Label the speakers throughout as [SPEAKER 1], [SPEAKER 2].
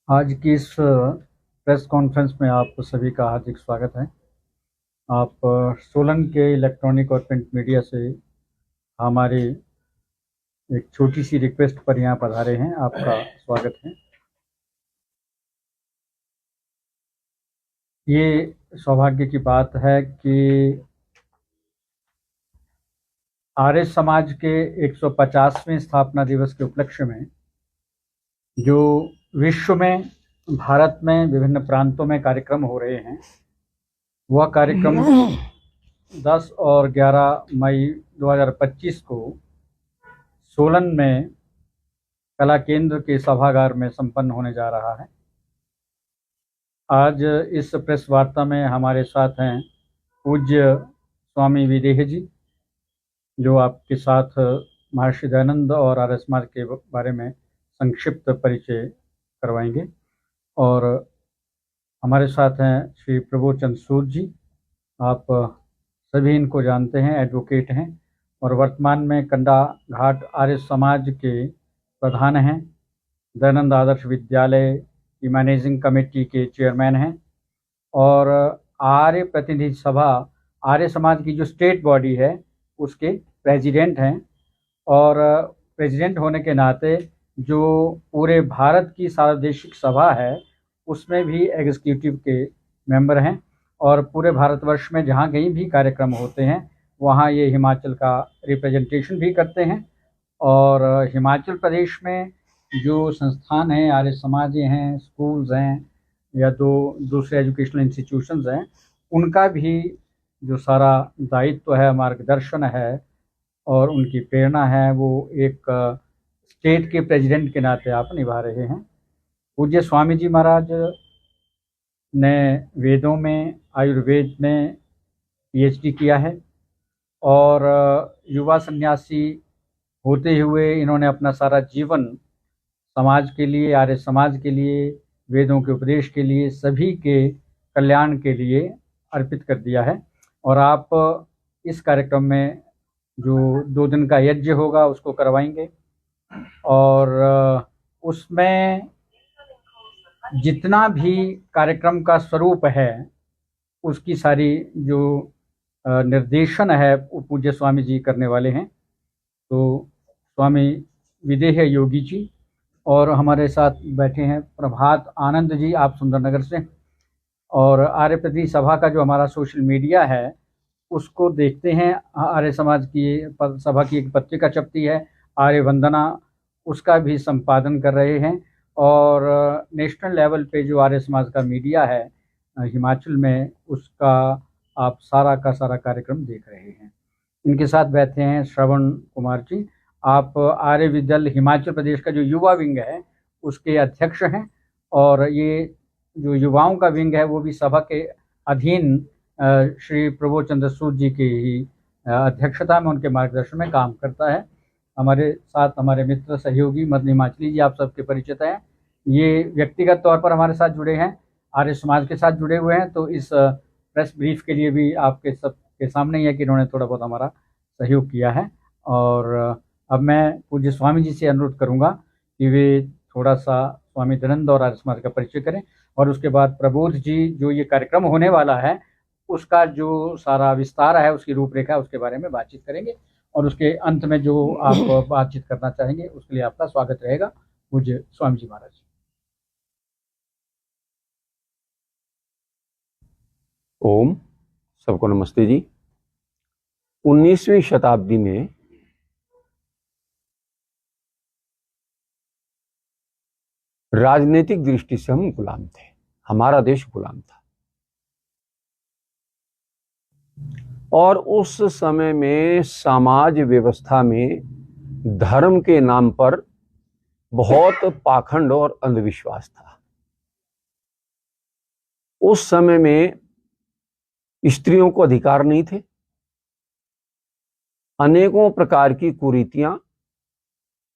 [SPEAKER 1] आज की इस प्रेस कॉन्फ्रेंस में आप सभी का हार्दिक स्वागत है। आप सोलन के इलेक्ट्रॉनिक और प्रिंट मीडिया से हमारी एक छोटी सी रिक्वेस्ट पर यहाँ पधारे हैं। आपका स्वागत है। ये सौभाग्य की बात है कि आर्य समाज के 150वें स्थापना दिवस के उपलक्ष्य में जो विश्व में, भारत में विभिन्न प्रांतों में कार्यक्रम हो रहे हैं, वह कार्यक्रम 10 और 11 मई 2025 को सोलन में कला केंद्र के सभागार में संपन्न होने जा रहा है। आज इस प्रेस वार्ता में हमारे साथ हैं पूज्य स्वामी विदेह जी, जो आपके साथ महर्षि दयानंद और आर्य समाज के बारे में संक्षिप्त परिचय करवाएंगे। और हमारे साथ हैं श्री प्रभुचंद सूद जी। आप सभी इनको जानते हैं, एडवोकेट हैं और वर्तमान में कंडा घाट आर्य समाज के प्रधान हैं। दयानंद आदर्श विद्यालय की मैनेजिंग कमेटी के चेयरमैन हैं और आर्य प्रतिनिधि सभा, आर्य समाज की जो स्टेट बॉडी है, उसके प्रेसिडेंट हैं। और प्रेसिडेंट होने के नाते जो पूरे भारत की सार्वदेशिक सभा है, उसमें भी एग्जीक्यूटिव के मेंबर हैं। और पूरे भारतवर्ष में जहाँ कहीं भी कार्यक्रम होते हैं, वहाँ ये हिमाचल का रिप्रेजेंटेशन भी करते हैं। और हिमाचल प्रदेश में जो संस्थान हैं, आर्य समाज हैं, स्कूल्स हैं या दूसरे एजुकेशनल इंस्टीट्यूशंस हैं, उनका भी जो सारा दायित्व है, मार्गदर्शन है और उनकी प्रेरणा है, वो एक स्टेट के प्रेसिडेंट के नाते आप निभा रहे हैं। पूज्य स्वामी जी महाराज ने वेदों में, आयुर्वेद में पीएचडी किया है और युवा सन्यासी होते हुए इन्होंने अपना सारा जीवन समाज के लिए, आर्य समाज के लिए, वेदों के उपदेश के लिए, सभी के कल्याण के लिए अर्पित कर दिया है। और आप इस कार्यक्रम में जो 2 दिन का यज्ञ होगा उसको करवाएंगे और उसमें जितना भी कार्यक्रम का स्वरूप है, उसकी सारी जो निर्देशन है, पूज्य स्वामी जी करने वाले हैं। तो स्वामी विदेह योगी जी और हमारे साथ बैठे हैं प्रभात आनंद जी, आप सुंदरनगर से। और आर्य प्रतिनिधि सभा का जो हमारा सोशल मीडिया है, उसको देखते हैं। आर्य समाज की सभा की एक पत्रिका छपती है, आर्य वंदना, उसका भी संपादन कर रहे हैं। और नेशनल लेवल पे जो आर्य समाज का मीडिया है हिमाचल में, उसका आप सारा का सारा कार्यक्रम देख रहे हैं। इनके साथ बैठे हैं श्रवण कुमार जी। आप आर्य विद्यालय हिमाचल प्रदेश का जो युवा विंग है, उसके अध्यक्ष हैं। और ये जो युवाओं का विंग है, वो भी सभा के अधीन श्री प्रभुचंद सूद जी की ही अध्यक्षता में, उनके मार्गदर्शन में काम करता है। हमारे साथ हमारे मित्र सहयोगी मदन हिमाचली जी, आप सबके परिचित हैं। ये व्यक्तिगत तौर पर हमारे साथ जुड़े हैं, आर्य समाज के साथ जुड़े हुए हैं। तो इस प्रेस ब्रीफ के लिए भी आपके सबके सामने ही है कि इन्होंने थोड़ा बहुत हमारा सहयोग किया है। और अब मैं पूज्य स्वामी जी से अनुरोध करूंगा कि वे थोड़ा सा स्वामी दयानंद और आर्य समाज का परिचय करें, और उसके बाद प्रबोध जी, जो ये कार्यक्रम होने वाला है उसका जो सारा विस्तार है, उसकी रूपरेखा, उसके बारे में बातचीत करेंगे। और उसके अंत में जो आप बातचीत करना चाहेंगे, उसके लिए आपका स्वागत रहेगा। पूज्य स्वामी जी महाराज।
[SPEAKER 2] ओम, सबको नमस्ते जी। 19वीं शताब्दी में राजनीतिक दृष्टि से हम गुलाम थे, हमारा देश गुलाम था। और उस समय में समाज व्यवस्था में धर्म के नाम पर बहुत पाखंड और अंधविश्वास था। उस समय में स्त्रियों को अधिकार नहीं थे, अनेकों प्रकार की कुरीतियां,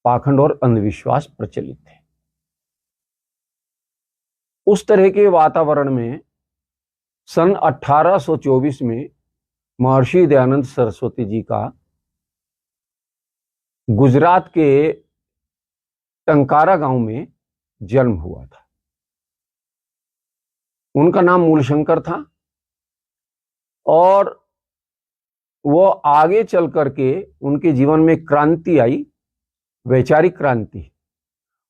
[SPEAKER 2] पाखंड और अंधविश्वास प्रचलित थे। उस तरह के वातावरण में सन 1824 में महर्षि दयानंद सरस्वती जी का गुजरात के टंकारा गांव में जन्म हुआ था। उनका नाम मूलशंकर था और वो आगे चल करके उनके जीवन में क्रांति आई, वैचारिक क्रांति।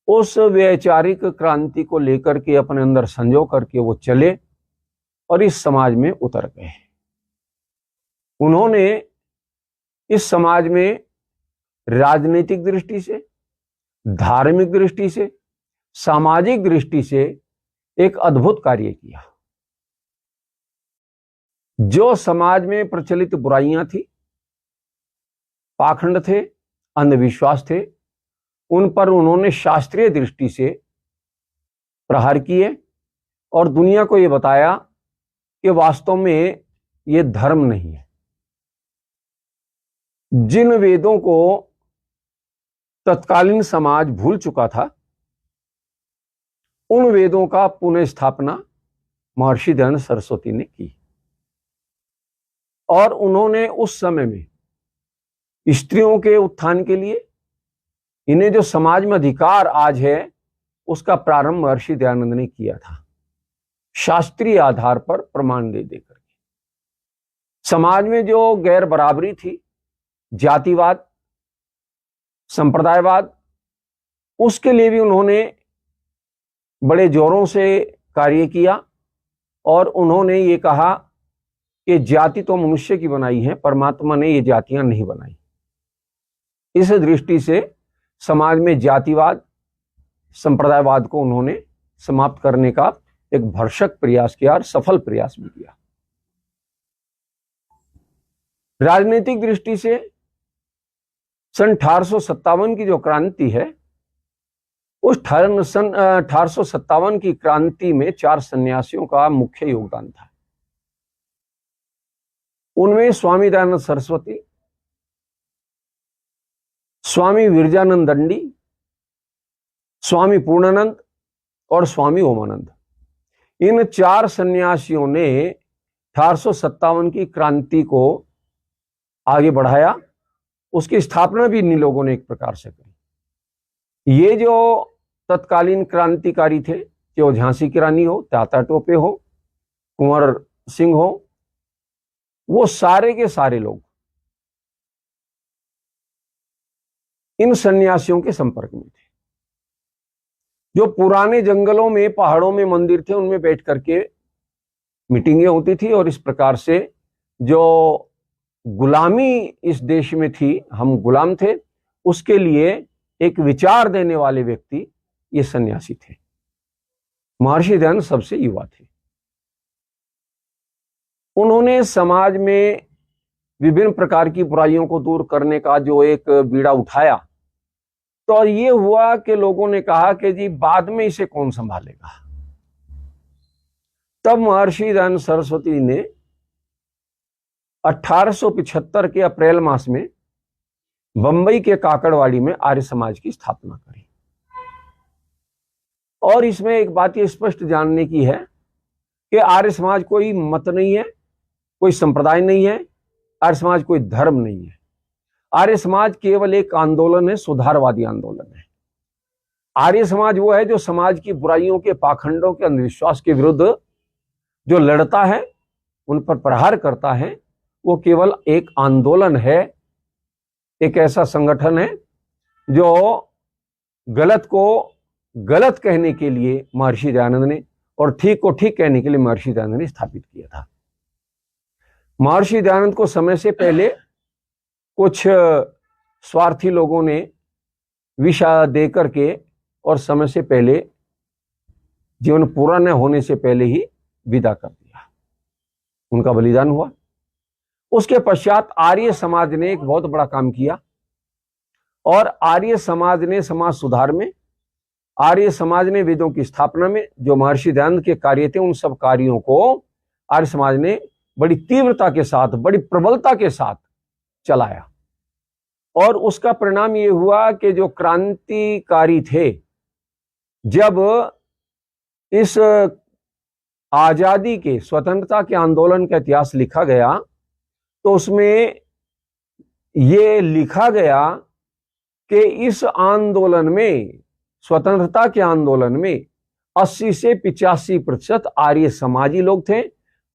[SPEAKER 2] उस वैचारिक क्रांति को लेकर के अपने अंदर संजो करके वो चले और इस समाज में उतर गए। उन्होंने इस समाज में राजनीतिक दृष्टि से, धार्मिक दृष्टि से, सामाजिक दृष्टि से एक अद्भुत कार्य किया। जो समाज में प्रचलित बुराइयां थी, पाखंड थे, अंधविश्वास थे, उन पर उन्होंने शास्त्रीय दृष्टि से प्रहार किए और दुनिया को यह बताया कि वास्तव में यह धर्म नहीं है। जिन वेदों को तत्कालीन समाज भूल चुका था, उन वेदों का पुनः स्थापना महर्षि दयानंद सरस्वती ने की और उन्होंने उस समय में स्त्रियों के उत्थान के लिए, इन्हें जो समाज में अधिकार आज है, उसका प्रारंभ महर्षि दयानंद ने किया था, शास्त्रीय आधार पर प्रमाण दे देकर के। समाज में जो गैर बराबरी थी, जातिवाद, संप्रदायवाद, उसके लिए भी उन्होंने बड़े जोरों से कार्य किया और उन्होंने ये कहा कि जाति तो मनुष्य की बनाई है, परमात्मा ने ये जातियां नहीं बनाई। इस दृष्टि से समाज में जातिवाद, संप्रदायवाद को उन्होंने समाप्त करने का एक भरसक प्रयास किया और सफल प्रयास भी किया। राजनीतिक दृष्टि से सन 1857 की जो क्रांति है, उस सन 1857 की क्रांति में 4 सन्यासियों का मुख्य योगदान था। उनमें स्वामी दयानंद सरस्वती, स्वामी विरजानंद दंडी, स्वामी पूर्णानंद और स्वामी ओमानंद। इन 4 सन्यासियों ने 1857 की क्रांति को आगे बढ़ाया। उसकी स्थापना भी इन्हीं लोगों ने एक प्रकार से करी। ये जो तत्कालीन क्रांतिकारी थे, चाहे झांसी की रानी हो, तात्या टोपे हो, कुंवर सिंह हो, वो सारे के सारे लोग इन सन्यासियों के संपर्क में थे। जो पुराने जंगलों में, पहाड़ों में मंदिर थे, उनमें बैठ करके मीटिंगें होती थी और इस प्रकार से जो गुलामी इस देश में थी, हम गुलाम थे, उसके लिए एक विचार देने वाले व्यक्ति ये सन्यासी थे। महर्षि दयानंद सबसे युवा थे। उन्होंने समाज में विभिन्न प्रकार की बुराइयों को दूर करने का जो एक बीड़ा उठाया, तो ये हुआ कि लोगों ने कहा कि जी बाद में इसे कौन संभालेगा। तब महर्षि दयानंद सरस्वती ने 1875 के अप्रैल मास में बंबई के काकड़वाड़ी में आर्य समाज की स्थापना करी। और इसमें एक बात ये स्पष्ट जानने की है कि आर्य समाज कोई मत नहीं है, कोई संप्रदाय नहीं है, आर्य समाज कोई धर्म नहीं है। आर्य समाज केवल एक आंदोलन है, सुधारवादी आंदोलन है। आर्य समाज वो है जो समाज की बुराइयों के, पाखंडों के, अंधविश्वास के विरुद्ध जो लड़ता है, उन पर प्रहार करता है। वो केवल एक आंदोलन है, एक ऐसा संगठन है जो गलत को गलत कहने के लिए महर्षि दयानंद ने और ठीक को ठीक कहने के लिए महर्षि दयानंद ने स्थापित किया था। महर्षि दयानंद को समय से पहले कुछ स्वार्थी लोगों ने विष दे करके और समय से पहले, जीवन पूरा न होने से पहले ही विदा कर दिया। उनका बलिदान हुआ। उसके पश्चात आर्य समाज ने एक बहुत बड़ा काम किया और आर्य समाज ने समाज सुधार में, आर्य समाज ने वेदों की स्थापना में जो महर्षि दयानंद के कार्य थे, उन सब कार्यों को आर्य समाज ने बड़ी तीव्रता के साथ, बड़ी प्रबलता के साथ चलाया। और उसका परिणाम ये हुआ कि जो क्रांतिकारी थे, जब इस आजादी के, स्वतंत्रता के आंदोलन का इतिहास लिखा गया, तो उसमें ये लिखा गया कि इस आंदोलन में, स्वतंत्रता के आंदोलन में 80 से 85% आर्य समाजी लोग थे।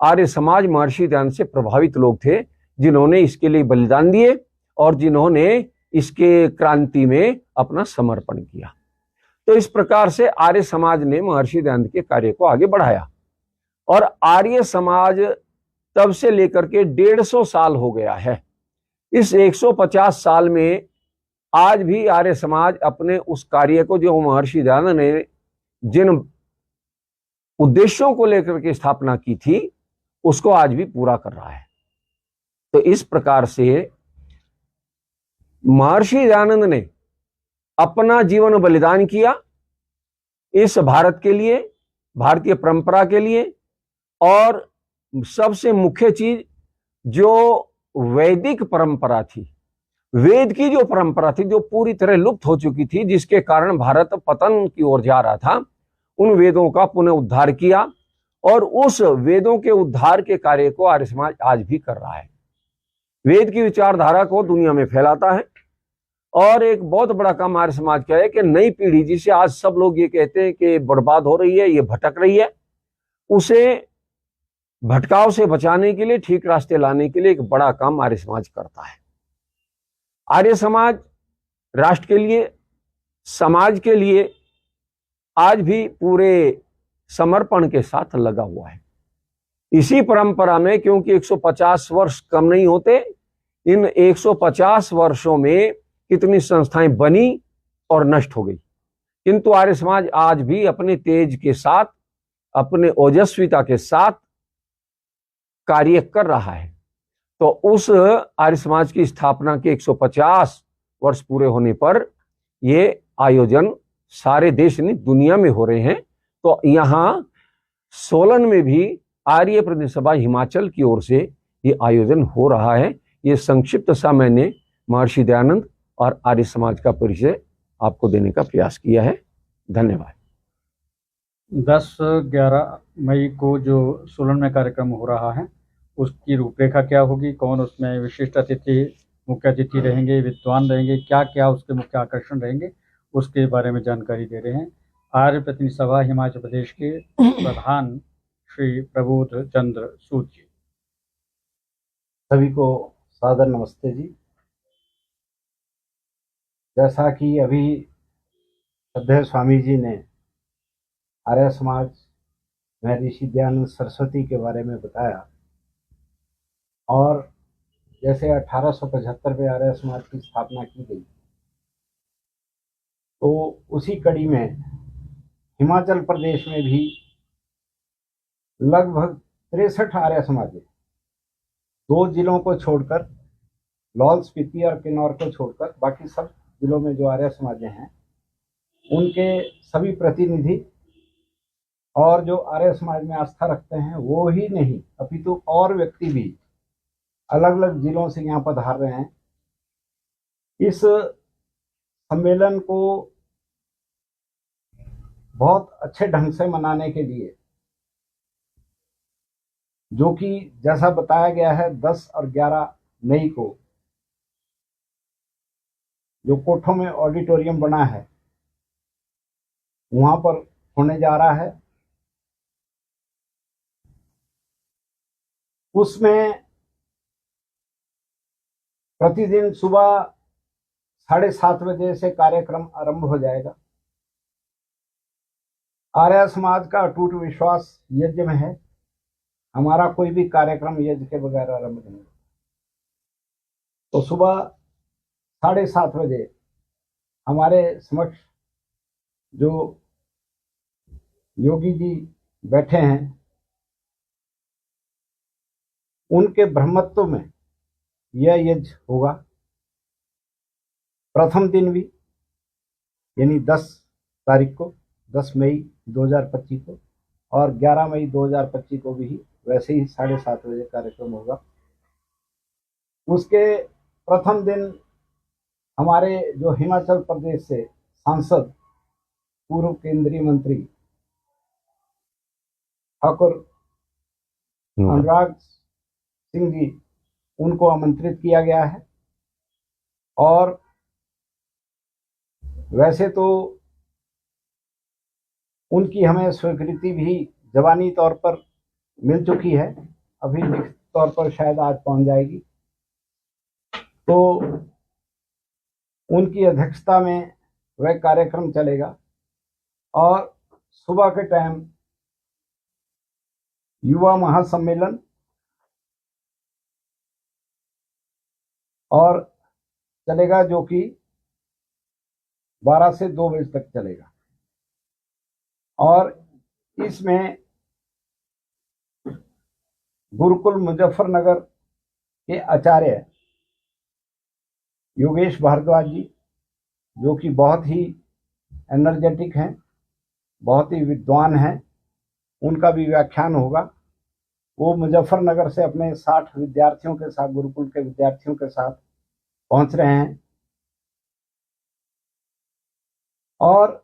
[SPEAKER 2] आर्य समाज महर्षि दयानंद से प्रभावित लोग थे, जिन्होंने इसके लिए बलिदान दिए और जिन्होंने इसके क्रांति में अपना समर्पण किया। तो इस प्रकार से आर्य समाज ने महर्षि दयानंद के कार्य को आगे बढ़ाया और आर्य समाज तब से लेकर के 150 साल हो गया है। इस 150 साल में आज भी आर्य समाज अपने उस कार्य को, जो महर्षि दयानंद ने जिन उद्देश्यों को लेकर के स्थापना की थी, उसको आज भी पूरा कर रहा है। तो इस प्रकार से महर्षि दयानंद ने अपना जीवन बलिदान किया इस भारत के लिए, भारतीय परंपरा के लिए। और सबसे मुख्य चीज, जो वैदिक परंपरा थी, वेद की जो परंपरा थी, जो पूरी तरह लुप्त हो चुकी थी, जिसके कारण भारत पतन की ओर जा रहा था, उन वेदों का पुनः उद्धार किया और उस वेदों के उद्धार के कार्य को आर्य समाज आज भी कर रहा है। वेद की विचारधारा को दुनिया में फैलाता है। और एक बहुत बड़ा काम आर्य समाज का है कि नई पीढ़ी, जिसे आज सब लोग ये कहते हैं कि बर्बाद हो रही है, ये भटक रही है, उसे भटकाव से बचाने के लिए, ठीक रास्ते लाने के लिए एक बड़ा काम आर्य समाज करता है। आर्य समाज राष्ट्र के लिए, समाज के लिए आज भी पूरे समर्पण के साथ लगा हुआ है। इसी परंपरा में, क्योंकि 150 वर्ष कम नहीं होते, इन 150 वर्षों में कितनी संस्थाएं बनी और नष्ट हो गई, किंतु आर्य समाज आज भी अपने तेज के साथ, अपने ओजस्विता के साथ कार्य कर रहा है। तो उस आर्य समाज की स्थापना के 150 वर्ष पूरे होने पर ये आयोजन सारे देश में, दुनिया में हो रहे हैं। तो यहाँ सोलन में भी आर्य प्रतिनिधि सभा हिमाचल की ओर से ये आयोजन हो रहा है। ये संक्षिप्त सा मैंने महर्षि दयानंद और आर्य समाज का परिचय आपको देने का प्रयास किया है। धन्यवाद।
[SPEAKER 1] 10-11 मई को जो सोलन में कार्यक्रम हो रहा है, उसकी रूपरेखा क्या होगी, कौन उसमें विशिष्ट अतिथि, मुख्य अतिथि रहेंगे, विद्वान रहेंगे, क्या क्या उसके मुख्य आकर्षण रहेंगे, उसके बारे में जानकारी दे रहे हैं आर्य प्रतिनिधि सभा हिमाचल प्रदेश के प्रधान श्री प्रबोध चंद्र सूद जी।
[SPEAKER 3] सभी को सादर नमस्ते जी। जैसा कि अभी श्रद्धेय स्वामी जी ने आर्य समाज महर्षि दयानंद सरस्वती के बारे में बताया, और जैसे 1875 में आर्य समाज की स्थापना की गई, तो उसी कड़ी में हिमाचल प्रदेश में भी लगभग 63 आर्य समाज है। 2 जिलों को छोड़कर, लाहौल स्पीति और किन्नौर को छोड़कर, बाकी सब जिलों में जो आर्य समाज हैं, उनके सभी प्रतिनिधि और जो आर्य समाज में आस्था रखते हैं वो ही नहीं, अपितु और व्यक्ति भी अलग अलग जिलों से यहाँ पधार रहे हैं। इस सम्मेलन को बहुत अच्छे ढंग से मनाने के लिए, जो कि जैसा बताया गया है 10 और 11 मई को जो कोठों में ऑडिटोरियम बना है, वहां पर होने जा रहा है। उसमें प्रतिदिन सुबह 7:30 बजे से कार्यक्रम आरंभ हो जाएगा। आर्य समाज का अटूट विश्वास यज्ञ में है। हमारा कोई भी कार्यक्रम यज्ञ के बगैर आरंभ नहीं। तो सुबह 7:30 बजे हमारे समक्ष जो योगी जी बैठे हैं, उनके ब्रह्मत्व में यह यज्ञ होगा। प्रथम दिन भी, यानी 10 तारीख को, 10 मई 2025 को, और 11 मई 2025 को भी वैसे ही 7:30 बजे कार्यक्रम होगा। उसके प्रथम दिन हमारे जो हिमाचल प्रदेश से सांसद, पूर्व केंद्रीय मंत्री ठाकुर अनुराग सिंह जी, उनको आमंत्रित किया गया है। और वैसे तो उनकी हमें स्वीकृति भी जबानी तौर पर मिल चुकी है, अभी लिखित तौर पर शायद आज पहुंच जाएगी। तो उनकी अध्यक्षता में वह कार्यक्रम चलेगा और सुबह के टाइम युवा महासम्मेलन और चलेगा, जो कि 12 से 2 बजे तक चलेगा। और इसमें गुरुकुल मुजफ्फरनगर के आचार्य योगेश भारद्वाज जी, जो कि बहुत ही एनर्जेटिक हैं, बहुत ही विद्वान हैं, उनका भी व्याख्यान होगा। वो मुजफ्फरनगर से अपने 60 विद्यार्थियों के साथ, गुरुकुल के विद्यार्थियों के साथ पहुंच रहे हैं। और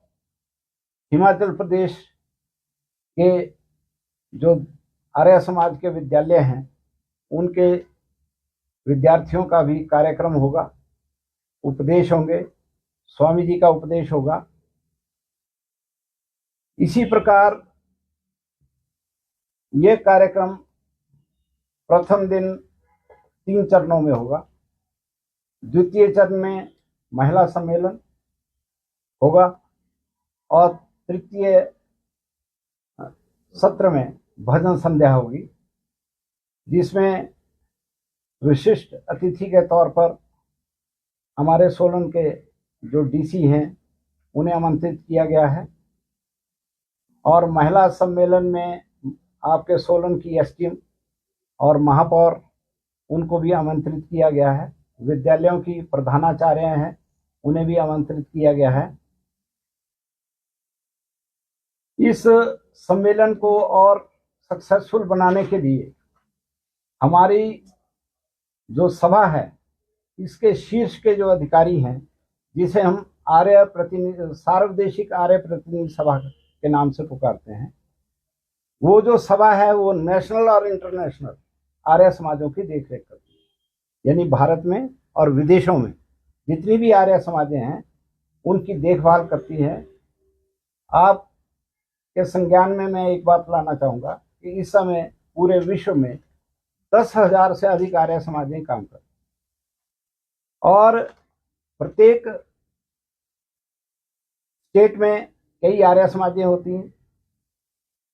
[SPEAKER 3] हिमाचल प्रदेश के जो आर्य समाज के विद्यालय हैं, उनके विद्यार्थियों का भी कार्यक्रम होगा, उपदेश होंगे, स्वामी जी का उपदेश होगा। इसी प्रकार ये कार्यक्रम प्रथम दिन 3 चरणों में होगा। द्वितीय चरण में महिला सम्मेलन होगा और तृतीय सत्र में भजन संध्या होगी, जिसमें विशिष्ट अतिथि के तौर पर हमारे सोलन के जो डीसी हैं उन्हें आमंत्रित किया गया है। और महिला सम्मेलन में आपके सोलन की एसडीएम और महापौर, उनको भी आमंत्रित किया गया है। विद्यालयों की प्रधानाचार्य हैं, उन्हें भी आमंत्रित किया गया है। इस सम्मेलन को और सक्सेसफुल बनाने के लिए हमारी जो सभा है, इसके शीर्ष के जो अधिकारी हैं, जिसे हम आर्य प्रतिनिधि, सार्वदेशिक आर्य प्रतिनिधि सभा के नाम से पुकारते हैं, वो जो सभा है वो नेशनल और इंटरनेशनल आर्य समाजों की देखरेख करती है। यानी भारत में और विदेशों में जितनी भी आर्य समाजें हैं उनकी देखभाल करती है। आप के संज्ञान में मैं एक बात लाना चाहूँगा कि इस समय पूरे विश्व में 10,000 से अधिक आर्य समाजें काम करती हैं और प्रत्येक स्टेट में कई आर्य समाजें होती हैं।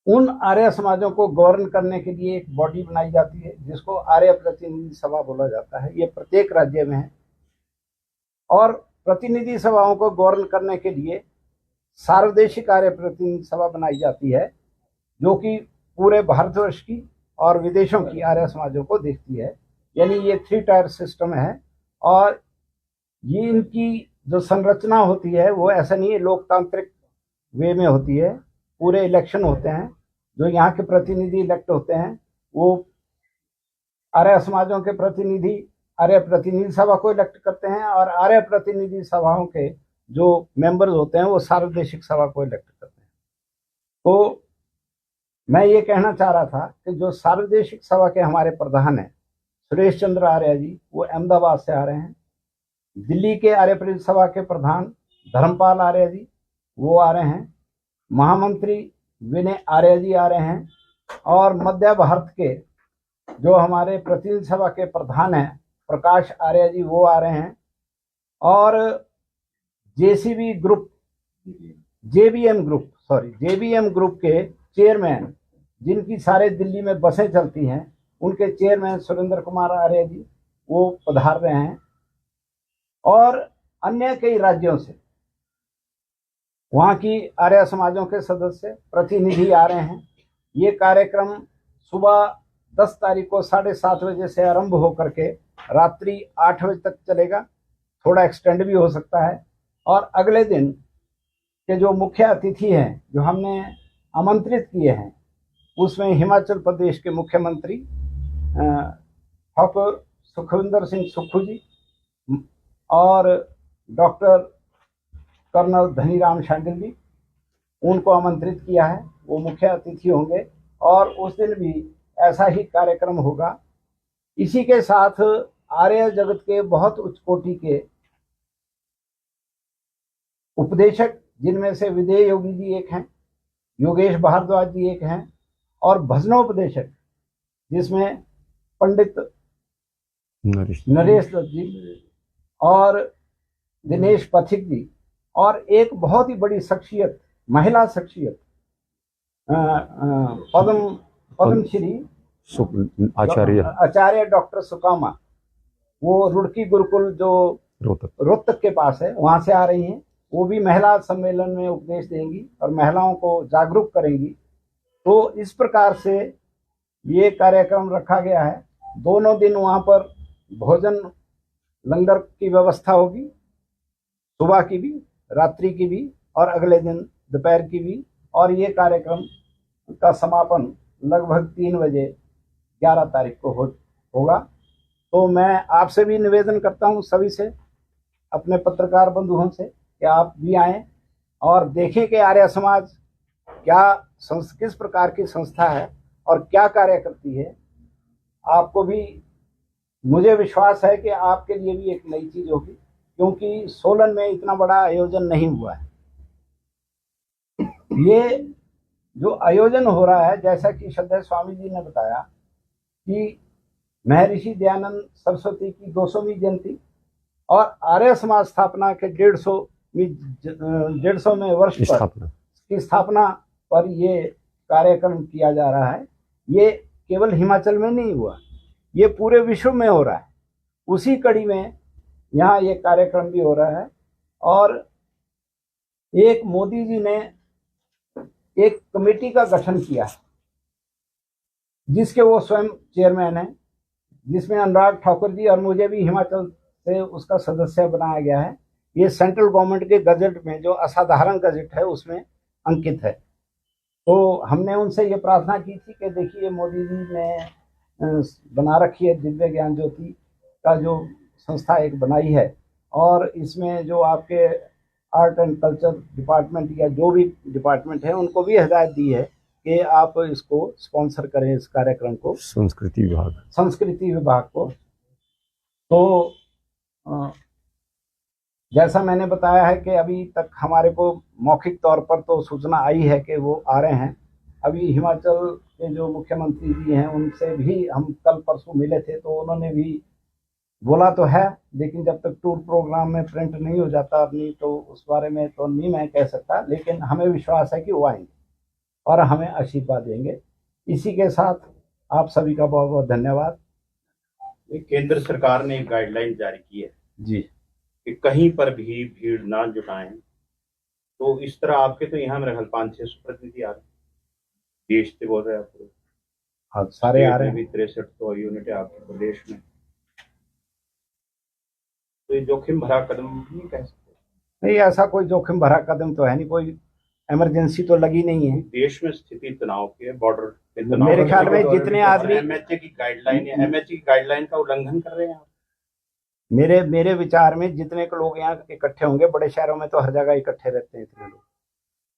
[SPEAKER 3] उन आर्य समाजों को गवर्न करने के लिए एक बॉडी बनाई जाती है, जिसको आर्य प्रतिनिधि सभा बोला जाता है। ये प्रत्येक राज्य में है। और प्रतिनिधि सभाओं को गवर्न करने के लिए सार्वदेशिक आर्य प्रतिनिधि सभा बनाई जाती है, जो कि पूरे भारतवर्ष की और विदेशों की आर्य समाजों को देखती है। यानी ये 3 टायर सिस्टम है। और ये इनकी जो संरचना होती है वो ऐसा नहीं है, लोकतांत्रिक वे में होती है। पूरे इलेक्शन होते हैं, जो यहाँ के प्रतिनिधि इलेक्ट होते हैं वो आर्य समाजों के प्रतिनिधि आर्य प्रतिनिधि सभा को इलेक्ट करते हैं, और आर्य प्रतिनिधि सभाओं के जो मेंबर्स होते हैं वो सार्वदेशिक सभा को इलेक्ट करते हैं। तो मैं ये कहना चाह रहा था कि जो सार्वदेशिक सभा के हमारे प्रधान हैं सुरेश चंद्र आर्य जी, वो अहमदाबाद से आ रहे हैं। दिल्ली के आर्य परिषद सभा के प्रधान धर्मपाल आर्य जी, वो आ रहे हैं। महामंत्री विनय आर्य जी आ रहे हैं। और मध्य भारत के जो हमारे प्रतिनिधि सभा के प्रधान हैं प्रकाश आर्य जी, वो आ रहे हैं। और जेसीबी ग्रुप जेबीएम ग्रुप के चेयरमैन, जिनकी सारे दिल्ली में बसें चलती हैं, उनके चेयरमैन सुरेंद्र कुमार आर्य जी, वो पधार रहे हैं। और अन्य कई राज्यों से वहाँ की आर्य समाजों के सदस्य प्रतिनिधि आ रहे हैं। ये कार्यक्रम सुबह 10 तारीख को 7:30 बजे से आरंभ होकर के रात्रि 8 बजे तक चलेगा। थोड़ा एक्सटेंड भी हो सकता है। और अगले दिन के जो मुख्य अतिथि हैं जो हमने आमंत्रित किए हैं, उसमें हिमाचल प्रदेश के मुख्यमंत्री डॉक्टर सुखविंदर सिंह सुक्खू जी और डॉक्टर कर्नल धनीराम शांडिल जी, उनको आमंत्रित किया है। वो मुख्य अतिथि होंगे और उस दिन भी ऐसा ही कार्यक्रम होगा। इसी के साथ आर्य जगत के बहुत उच्च कोटि के उपदेशक, जिनमें से विदेह योगी जी एक हैं, योगेश भारद्वाज जी एक हैं, और भजनोपदेशक जिसमें पंडित नरेश दत्त जी और दिनेश पथिक जी, और एक बहुत ही बड़ी शख्सियत, महिला शख्सियत पद्मश्री आचार्य डॉक्टर सुकामा, वो रुड़की गुरुकुल जो रोहतक के पास है वहां से आ रही हैं। वो भी महिला सम्मेलन में उपदेश देंगी और महिलाओं को जागरूक करेंगी। तो इस प्रकार से ये कार्यक्रम रखा गया है। दोनों दिन वहां पर भोजन लंगर की व्यवस्था होगी, सुबह की भी, रात्रि की भी और अगले दिन दोपहर की भी। और ये कार्यक्रम का समापन लगभग 3 बजे 11 तारीख को होगा। तो मैं आपसे भी निवेदन करता हूं, सभी से, अपने पत्रकार बंधुओं से, कि आप भी आएं और देखें कि आर्य समाज किस प्रकार की संस्था है और क्या कार्य करती है। आपको भी, मुझे विश्वास है कि आपके लिए भी एक नई चीज होगी, क्योंकि सोलन में इतना बड़ा आयोजन नहीं हुआ है। ये जो आयोजन हो रहा है, जैसा कि श्रद्धेय स्वामी जी ने बताया कि महर्षि दयानंद सरस्वती की 200वीं जयंती और आर्य समाज स्थापना के 150वें वर्ष की स्थापना पर ये कार्यक्रम किया जा रहा है। ये केवल हिमाचल में नहीं हुआ, ये पूरे विश्व में हो रहा है। उसी कड़ी में यहाँ ये कार्यक्रम भी हो रहा है। और एक मोदी जी ने एक कमेटी का गठन किया है, जिसके वो स्वयं चेयरमैन है, जिसमें अनुराग ठाकुर जी और मुझे भी हिमाचल से उसका सदस्य बनाया गया है। ये सेंट्रल गवर्नमेंट के गजट में, जो असाधारण गजट है, उसमें अंकित है। तो हमने उनसे ये प्रार्थना की थी कि देखिए, मोदी जी ने बना रखी है दिव्य ज्ञान ज्योति का जो संस्था एक बनाई है, और इसमें जो आपके आर्ट एंड कल्चर डिपार्टमेंट या जो भी डिपार्टमेंट है, उनको भी हिदायत दी है कि आप इसको स्पॉन्सर करें, इस कार्यक्रम को, संस्कृति विभाग को। तो जैसा मैंने बताया है कि अभी तक हमारे को मौखिक तौर पर तो सूचना आई है कि वो आ रहे हैं। अभी हिमाचल के जो मुख्यमंत्री जी हैं, उनसे भी हम कल परसों मिले थे, तो उन्होंने भी बोला तो है, लेकिन जब तक टूर प्रोग्राम में प्रिंट नहीं हो जाता अपनी, तो उस बारे में तो नहीं मैं कह सकता। लेकिन हमें विश्वास है कि वो आएंगे और हमें आशीर्वाद देंगे। इसी के साथ आप सभी का बहुत बहुत धन्यवाद।
[SPEAKER 4] केंद्र सरकार ने एक गाइडलाइन जारी की है
[SPEAKER 3] जी
[SPEAKER 4] कि कहीं पर भी भीड़ ना जुटाएं। तो इस तरह आपके तो यहाँ मेरे ख्याल 500-600 प्रतिनिधि आ रहे हैं, देश से बोल रहे हैं आप,
[SPEAKER 3] हाँ, सारे आ रहे हैं।
[SPEAKER 4] 63 तो यूनिट है आपके प्रदेश में। तो ये जोखिम भरा कदम नहीं कह सकते?
[SPEAKER 3] नहीं, ऐसा कोई जोखिम भरा कदम तो है नहीं, कोई इमरजेंसी तो लगी नहीं है।
[SPEAKER 4] देश में स्थिति तनाव की है, बॉर्डर पे
[SPEAKER 3] तनाव। मेरे ख्याल में जितने आदमी
[SPEAKER 4] एमएचए की गाइडलाइन का उल्लंघन कर रहे हैं।
[SPEAKER 3] मेरे विचार में जितने लोग यहाँ इकट्ठे होंगे, बड़े शहरों में तो हर जगह इकट्ठे रहते हैं इतने लोग।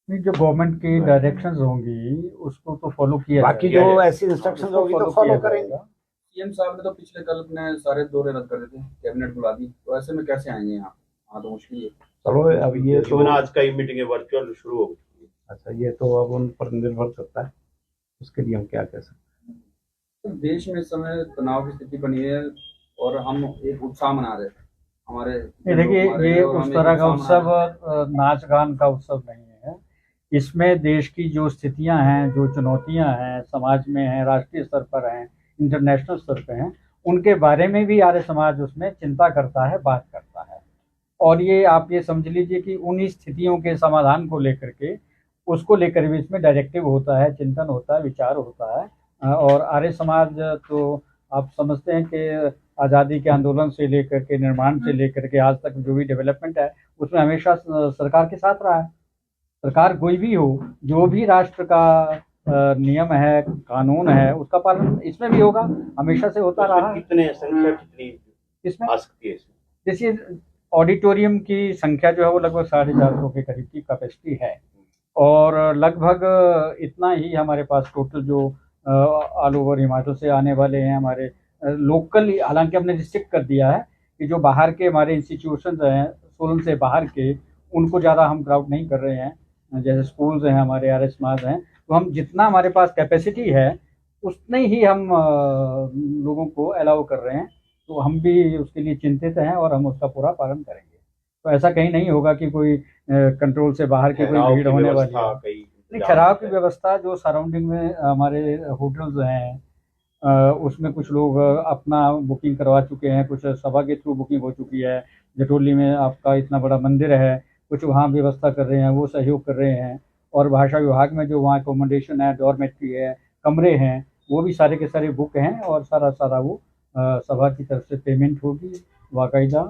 [SPEAKER 1] नहीं, जो गवर्नमेंट की डायरेक्शंस होंगी उसको तो फॉलो किया,
[SPEAKER 3] बाकी जो ऐसी इंस्ट्रक्शंस होगी तो फॉलो करेंगे।
[SPEAKER 5] सीएम साहब ने तो पिछले कल अपने सारे दौरे रद्द कर देते, कैबिनेट बुला दी, तो ऐसे में कैसे आएंगे यहाँ? हाँ, तो मुश्किल है।
[SPEAKER 3] चलो, अब ये तो
[SPEAKER 4] आज का ही मीटिंग वर्चुअल शुरू हो गई।
[SPEAKER 3] अच्छा, ये तो अब उन पर निर्भर करता है, उसके लिए हम क्या कह सकते हैं।
[SPEAKER 5] तो देश में इस समय तनाव की स्थिति बनी है और हम एक उत्साह मना रहे हैं। हमारे
[SPEAKER 1] देखिए, ये उस तरह का उत्सव नाच गान का उत्सव नहीं है। इसमें देश की जो स्थितियां हैं, जो चुनौतियां हैं, समाज में हैं, राष्ट्रीय स्तर पर हैं, इंटरनेशनल स्तर पर हैं, उनके बारे में भी आर्य समाज उसमें चिंता करता है, बात करता है। और ये आप ये समझ लीजिए कि उन्हीं स्थितियों के समाधान को लेकर के, उसको लेकर भी इसमें डायरेक्टिव होता है, चिंतन होता है, विचार होता है। और आर्य समाज तो आप समझते हैं कि आज़ादी के आंदोलन से लेकर के, निर्माण से लेकर के आज तक जो भी डेवलपमेंट है, उसमें हमेशा सरकार के साथ रहा है। सरकार कोई भी हो, जो भी राष्ट्र का नियम है, कानून है, उसका पालन इसमें भी होगा, हमेशा से होता रहा।
[SPEAKER 4] कितने संख्या कितनी
[SPEAKER 1] इसमें
[SPEAKER 4] आ सकती है?
[SPEAKER 1] जैसे ऑडिटोरियम की संख्या जो है वो लगभग 450 के करीब की कैपेसिटी है, और लगभग इतना ही हमारे पास टोटल जो ऑल ओवर हिमाचल से आने वाले हैं, हमारे लोकल, हालांकि हमने रिस्ट्रिक्ट कर दिया है कि जो बाहर के हमारे इंस्टीट्यूशंस हैं, सोलन से बाहर के, उनको ज़्यादा हम क्राउड नहीं कर रहे हैं। जैसे स्कूल्स हैं हमारे, आर्य समाज हैं, तो हम जितना हमारे पास कैपेसिटी है उतने ही हम लोगों को अलाउ कर रहे हैं। तो हम भी उसके लिए चिंतित हैं और हम उसका पूरा पालन करेंगे। तो ऐसा कहीं नहीं होगा कि कोई कंट्रोल से बाहर की कोई
[SPEAKER 4] ठहराव
[SPEAKER 1] भीड़
[SPEAKER 4] की
[SPEAKER 1] होने वाली
[SPEAKER 4] व्यवस्था
[SPEAKER 1] है।
[SPEAKER 4] कई
[SPEAKER 1] नहीं,
[SPEAKER 4] इंतजाम
[SPEAKER 1] ठहराव की
[SPEAKER 4] है।
[SPEAKER 1] व्यवस्था जो सराउंडिंग में हमारे होटल्स हैं, उसमें कुछ लोग अपना बुकिंग करवा चुके हैं, कुछ सभा के थ्रू बुकिंग हो चुकी है। जटोली में आपका इतना बड़ा मंदिर है, कुछ वहाँ व्यवस्था कर रहे हैं, वो सहयोग कर रहे हैं। और भाषा विभाग में जो वहाँ अकोमोडेशन है, डॉर्मेट्री है, कमरे हैं, वो भी सारे के सारे बुक हैं और सारा वो सभा की तरफ से पेमेंट होगी, बाकायदा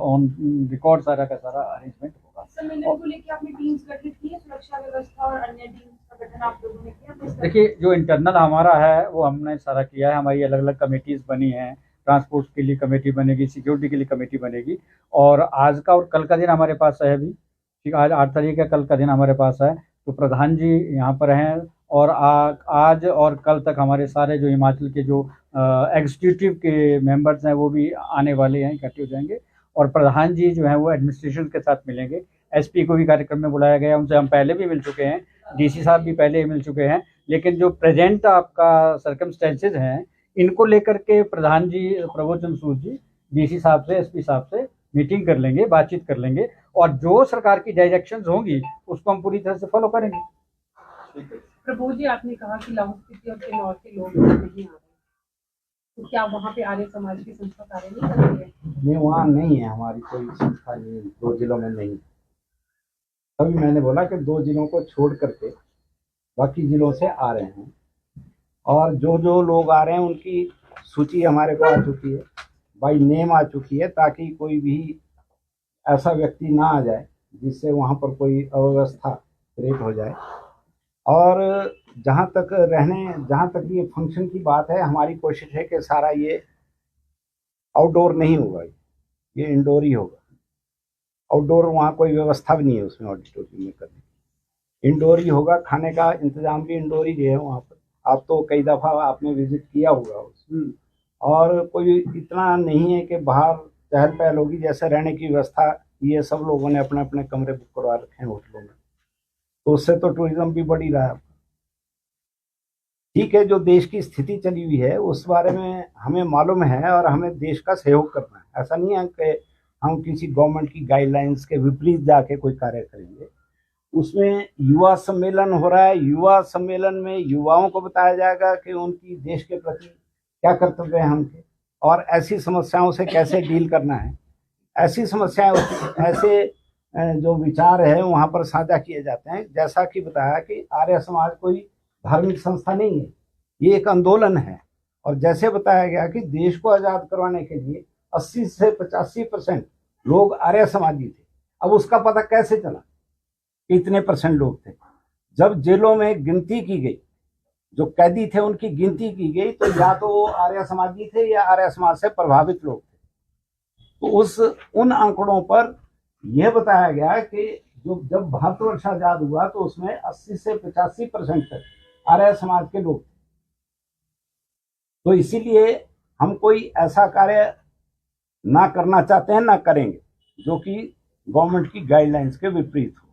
[SPEAKER 1] ऑन रिकॉर्ड सारा का सारा अरेंजमेंट होगा।
[SPEAKER 6] सम्मेलन को लेकर आपने टीम्स गठित की है, सुरक्षा व्यवस्था और अन्य टीम्स का गठन आप लोगों ने किया?
[SPEAKER 1] देखिए, जो इंटरनल हमारा है वो हमने सारा किया है। हमारी अलग अलग कमेटीज बनी हैं, ट्रांसपोर्ट के लिए कमेटी बनेगी, सिक्योरिटी के लिए कमेटी बनेगी। और आज का और कल का दिन हमारे पास है अभी, ठीक, आज 8 तारीख है, कल का दिन हमारे पास है। तो प्रधान जी यहाँ पर हैं और आज और कल तक हमारे सारे जो हिमाचल के जो एग्जीक्यूटिव के मेंबर्स हैं वो भी आने वाले हैं, इकट्ठे हो जाएंगे। और प्रधान जी जो हैं वो एडमिनिस्ट्रेशन के साथ मिलेंगे। एसपी को भी कार्यक्रम में बुलाया गया, उनसे हम पहले भी मिल चुके हैं, डीसी साहब भी पहले मिल चुके हैं। लेकिन जो प्रेजेंट आपका सर्कमस्टेंसेज हैं, इनको लेकर के प्रधान जी प्रबोध चंद्र सूद जी डीसी साहब से, एसपी साहब से मीटिंग कर लेंगे, बातचीत कर लेंगे और जो सरकार की डायरेक्शंस होंगी उसको हम पूरी तरह से फॉलो करेंगे।
[SPEAKER 6] प्रभु जी, आपने कहा कि लाहौल स्पीति और किन्नौर के लोग नहीं आ रहे, तो क्या वहाँ पे आर्य समाज की संस्था कार्य नहीं कर रही है?
[SPEAKER 3] नहीं, वहाँ नहीं है हमारी कोई संस्था, नहीं, 2 जिलों में नहीं। तभी मैंने बोला कि 2 जिलों को छोड़ करके बाकी जिलों से आ रहे हैं और जो जो लोग आ रहे हैं उनकी सूची हमारे को आ चुकी है, बाई नेम आ चुकी है, ताकि कोई भी ऐसा व्यक्ति ना आ जाए जिससे वहाँ पर कोई अव्यवस्था क्रिएट हो जाए। और जहाँ तक ये फंक्शन की बात है, हमारी कोशिश है कि सारा ये आउटडोर नहीं होगा, ये इंडोर ही होगा। आउटडोर वहाँ कोई व्यवस्था भी नहीं है उसमें ऑडिटोरियम में करने की, इंडोर ही होगा। खाने का इंतजाम भी इंडोर ही है वहाँ पर। आप तो कई दफ़ा आपने विजिट किया होगा उसमें, और कोई इतना नहीं है कि बाहर चहल पहल होगी। जैसे रहने की व्यवस्था, ये सब लोगों ने अपने अपने कमरे बुक करवा रखे हैं होटलों में, तो उससे तो टूरिज्म भी बढ़ ही रहा है। ठीक है, जो देश की स्थिति चली हुई है उस बारे में हमें मालूम है और हमें देश का सहयोग करना है। ऐसा नहीं है कि हम किसी गवर्नमेंट की गाइडलाइंस के विपरीत जाके कोई कार्य करेंगे। उसमें युवा सम्मेलन हो रहा है, युवा सम्मेलन में युवाओं को बताया जाएगा कि उनकी देश के प्रति क्या कर्तव्य है उनके, और ऐसी समस्याओं से कैसे डील करना है। ऐसी समस्याएं, ऐसे जो विचार है वहाँ पर साझा किए जाते हैं। जैसा कि बताया कि आर्य समाज कोई धार्मिक संस्था नहीं है, ये एक आंदोलन है। और जैसे बताया गया कि देश को आज़ाद करवाने के लिए 80 से 85% लोग आर्य समाजी थे। अब उसका पता कैसे चला कितने % लोग थे? जब जेलों में गिनती की गई, जो कैदी थे उनकी गिनती की गई, तो या तो वो आर्य समाजी थे या आर्य समाज से प्रभावित लोग थे। तो उन आंकड़ों पर यह बताया गया कि जब भारतवर्ष आजाद हुआ तो उसमें 80 से 85% तक आर्य समाज के लोग थे। तो इसीलिए हम कोई ऐसा कार्य ना करना चाहते हैं, ना करेंगे जो कि गवर्नमेंट की गाइडलाइंस के विपरीत हो।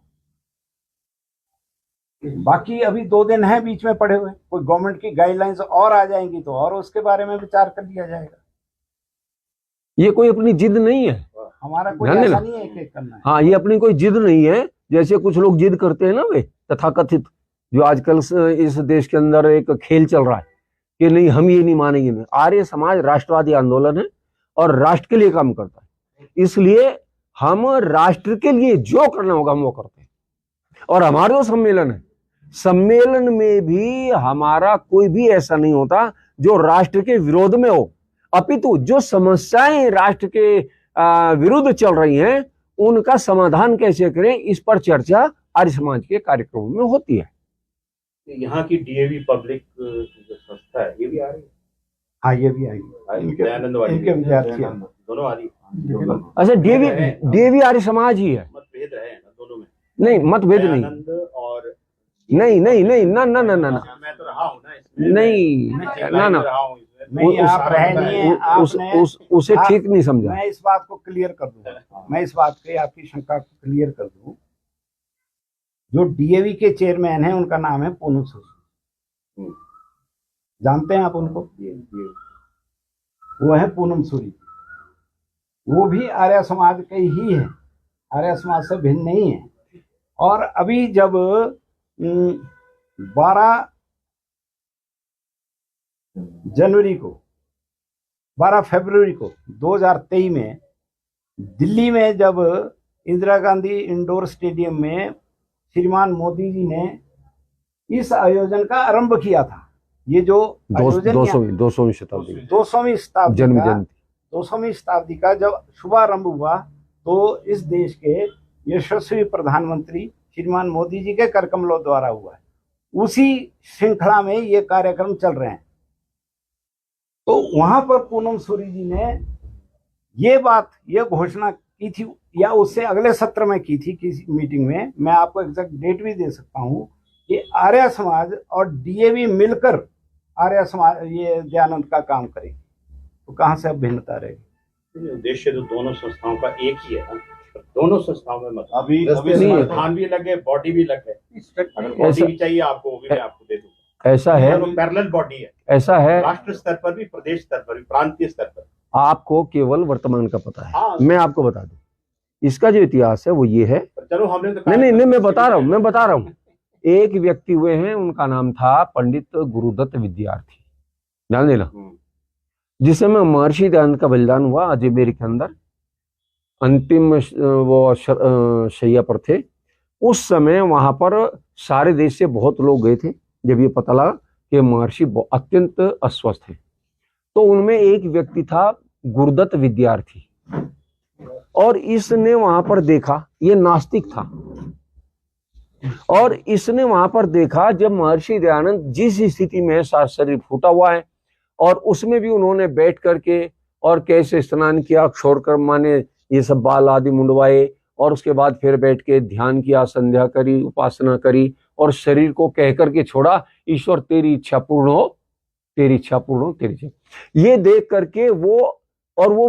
[SPEAKER 3] बाकी अभी 2 दिन हैं बीच में पड़े हुए, कोई गवर्नमेंट की गाइडलाइंस और आ जाएंगी तो और उसके बारे में विचार कर लिया जाएगा।
[SPEAKER 2] ये कोई अपनी जिद नहीं है,
[SPEAKER 3] हमारा कोई
[SPEAKER 2] ध्यान
[SPEAKER 3] ऐसा
[SPEAKER 2] देना।
[SPEAKER 3] नहीं है कि करना है।
[SPEAKER 2] हाँ, ये अपनी कोई जिद नहीं है। जैसे कुछ लोग जिद करते हैं ना, वे तथाकथित, जो आजकल इस देश के अंदर एक खेल चल रहा है कि नहीं हम ये नहीं मानेंगे। नहीं, आर्य समाज राष्ट्रवादी आंदोलन है और राष्ट्र के लिए काम करता है, इसलिए हम राष्ट्र के लिए जो करना होगा हम वो करते हैं। और हमारे जो सम्मेलन है, सम्मेलन में भी हमारा कोई भी ऐसा नहीं होता जो राष्ट्र के विरोध में हो, अपितु जो समस्याएं राष्ट्र के विरुद्ध चल रही हैं उनका समाधान कैसे करें, इस पर चर्चा आर्य समाज के कार्यक्रमों में होती है।
[SPEAKER 4] यहाँ की डीएवी पब्लिक जो संस्था है ये भी आ रही है?
[SPEAKER 3] हाँ, ये भी आएगी,
[SPEAKER 4] दयानंद वाली
[SPEAKER 3] इनके विद्यार्थी
[SPEAKER 4] दोनों आ रही है।
[SPEAKER 2] अच्छा, डीएवी आर्य समाज ही है,
[SPEAKER 4] मतभेद रहे हैं ना दोनों में?
[SPEAKER 2] नहीं मतभेद नहीं,
[SPEAKER 4] दयानंद और
[SPEAKER 2] नहीं नहीं नहीं, ना ना ना ना,
[SPEAKER 4] मैं तो रहा हूँ ना इसमें,
[SPEAKER 2] नहीं ना ना,
[SPEAKER 4] रहा हूँ इसमें।
[SPEAKER 3] नहीं, आप रहे नहीं हैं, आपने
[SPEAKER 2] उसे ठीक नहीं समझा।
[SPEAKER 3] मैं इस बात को क्लियर कर दूं, मैं इस बात पे आपकी शंका को क्लियर कर दूं। जो डीएवी के चेयरमैन हैं उनका नाम है पूनम सूरी। जानते हैं आप उनको? वो है पूनम सूरी। वो भी आर्य समाज के ही है, आर्य समाज से भिन्न नहीं है। और अभी जब 12 फरवरी को 2023 में दिल्ली में जब इंदिरा गांधी इंडोर स्टेडियम में श्रीमान मोदी जी ने इस आयोजन का आरंभ किया था, ये जो
[SPEAKER 2] 200वीं शताब्दी
[SPEAKER 3] 200वीं शताब्दी
[SPEAKER 2] जन्म
[SPEAKER 3] का
[SPEAKER 2] जयंती
[SPEAKER 3] 200वीं शताब्दी का जब शुभारंभ हुआ, तो इस देश के यशस्वी प्रधानमंत्री श्रीमान मोदी जी के कर कमलों द्वारा हुआ है। उसी श्रृंखला में ये कार्यक्रम चल रहे हैं। तो वहां पर पूनम सूरी जी ने ये घोषणा की थी, या उससे अगले सत्र में की थी किसी मीटिंग में, मैं आपको एग्जैक्ट डेट भी दे सकता हूं, कि आर्य समाज और डीएवी मिलकर आर्य समाज ये दयानंद का काम करेगी। तो कहां से अब भिन्नता रहेगी?
[SPEAKER 4] उद्देश्य तो दोनों संस्थाओं का एक ही है, दोनों संस्थाओं में मत
[SPEAKER 5] अभी
[SPEAKER 4] संस्थान भी लगे, बॉडी भी लगे। अगर बॉडी भी चाहिए आपको, वो भी मैं आपको दे दूंगा।
[SPEAKER 2] ऐसा है,
[SPEAKER 4] पैरेलल बॉडी है,
[SPEAKER 2] ऐसा है,
[SPEAKER 4] राष्ट्र स्तर पर भी, प्रदेश स्तर पर भी, प्रांतीय स्तर पर।
[SPEAKER 2] आपको केवल वर्तमान का पता है।
[SPEAKER 4] हाँ।
[SPEAKER 2] मैं आपको बता दूं, इसका जो इतिहास है वो ये है।
[SPEAKER 4] चलो हमने तो
[SPEAKER 2] नहीं, मैं बता रहा हूँ। एक व्यक्ति हुए हैं, उनका नाम था पंडित गुरुदत्त विद्यार्थी, ध्यान देना। जिस समय महर्षि दयानंद का बलिदान हुआ अजमेर के अंदर, अंतिम वो शैया पर थे, उस समय वहां पर सारे देश से बहुत लोग गए थे। जब ये पता लगा कि महर्षि अत्यंत अस्वस्थ हैं, तो उनमें एक व्यक्ति था गुरुदत्त विद्यार्थी, और इसने वहां पर देखा, ये नास्तिक था, और इसने वहां पर देखा जब महर्षि दयानंद जिस स्थिति में शरीर फूटा हुआ है, और उसमें भी उन्होंने बैठ करके और कैसे स्नान किया, क्षौरकर्मा ने ये सब बाल आदि मुंडवाए, और उसके बाद फिर बैठ के ध्यान किया, संध्या करी, उपासना करी, और शरीर को कह करके छोड़ा, ईश्वर तेरी इच्छा पूर्ण हो, तेरी इच्छा पूर्ण हो, तेरी इच्छा। ये देख करके वो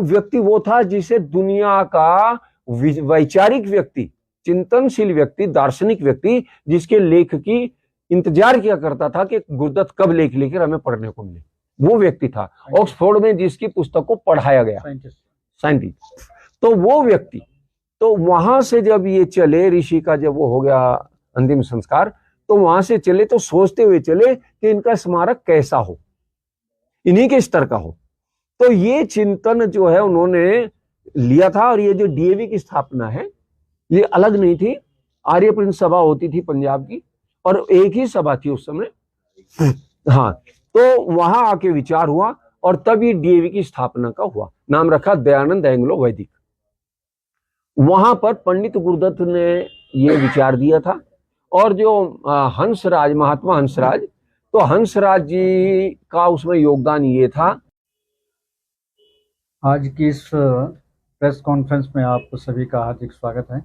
[SPEAKER 2] व्यक्ति वो था जिसे दुनिया का वैचारिक व्यक्ति, चिंतनशील व्यक्ति, दार्शनिक व्यक्ति, जिसके लेख की इंतजार किया करता था कि गुरुदत्त कब लेख लेकर हमें पढ़ने को मिले, वो व्यक्ति था। ऑक्सफोर्ड में जिसकी पुस्तक को पढ़ाया गया, साइंटिस्ट। तो वो व्यक्ति, तो वहां से जब ये चले, ऋषि का जब वो हो गया अंतिम संस्कार, तो वहां से चले तो सोचते हुए चले कि इनका स्मारक कैसा हो, इन्हीं के स्तर का हो। तो ये चिंतन जो है उन्होंने लिया था। और ये जो डीएवी की स्थापना है, ये अलग नहीं थी, आर्यप्रिंट सभा होती थी पंजाब की, और एक ही सभा थी उस समय। हाँ, तो वहां आके विचार हुआ, और तब ये डीएवी की स्थापना का हुआ। नाम रखा दयानंद एंग्लो वैदिक। वहां पर पंडित गुरुदत्त ने ये विचार दिया था। और जो हंसराज, महात्मा हंसराज, तो हंसराज जी का उसमें योगदान ये था।
[SPEAKER 1] आज की इस प्रेस कॉन्फ्रेंस में आप सभी का हार्दिक स्वागत है।